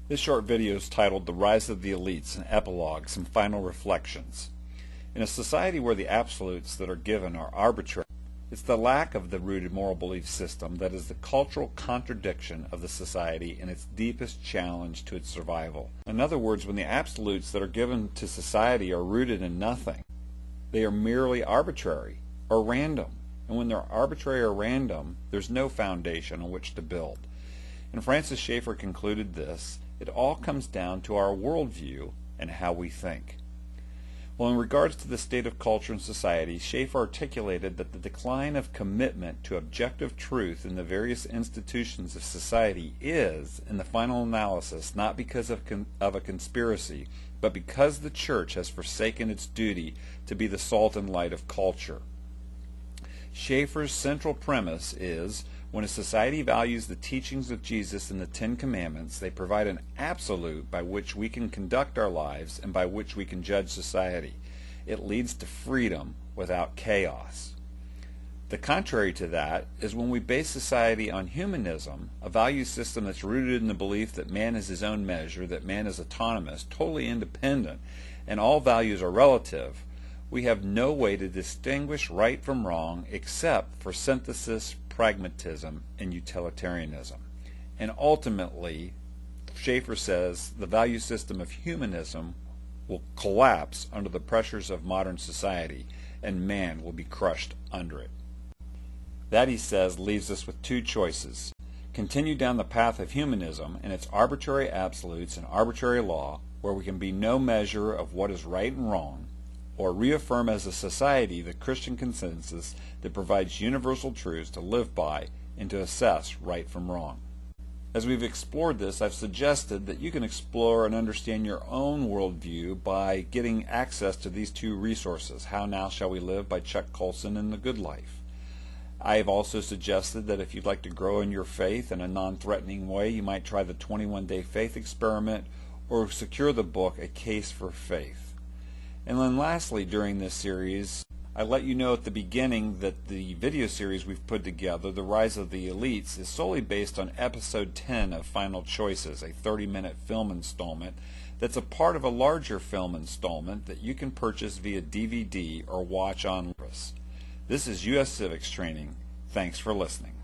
This short video is titled The Rise of the Elites, an Epilogue, Some Final Reflections. In a society where the absolutes that are given are arbitrary, it's the lack of the rooted moral belief system that is the cultural contradiction of the society and its deepest challenge to its survival. In other words, when the absolutes that are given to society are rooted in nothing, they are merely arbitrary or random. And when they're arbitrary or random, there's no foundation on which to build. And Francis Schaeffer concluded this: it all comes down to our worldview and how we think. Well, in regards to the state of culture and society, Schaeffer articulated that the decline of commitment to objective truth in the various institutions of society is, in the final analysis, not because of a conspiracy, but because the church has forsaken its duty to be the salt and light of culture. Schaeffer's central premise is, when a society values the teachings of Jesus and the Ten Commandments, they provide an absolute by which we can conduct our lives and by which we can judge society. It leads to freedom without chaos. The contrary to that is when we base society on humanism, a value system that's rooted in the belief that man is his own measure, that man is autonomous, totally independent, and all values are relative. We have no way to distinguish right from wrong except for synthesis, pragmatism, and utilitarianism. And ultimately, Schaeffer says the value system of humanism will collapse under the pressures of modern society, and man will be crushed under it. That, he says, leaves us with two choices: continue down the path of humanism and its arbitrary absolutes and arbitrary law, where we can be no measure of what is right and wrong, or reaffirm as a society the Christian consensus that provides universal truths to live by and to assess right from wrong. As we've explored this, I've suggested that you can explore and understand your own worldview by getting access to these two resources, How Now Shall We Live by Chuck Colson and The Good Life. I've also suggested that if you'd like to grow in your faith in a non-threatening way, you might try the 21-day faith experiment or secure the book A Case for Faith. And then lastly, during this series, I let you know at the beginning that the video series we've put together, The Rise of the Elites, is solely based on episode 10 of Final Choices, a 30-minute film installment that's a part of a larger film installment that you can purchase via DVD or watch on. This is U.S. Civics Training. Thanks for listening.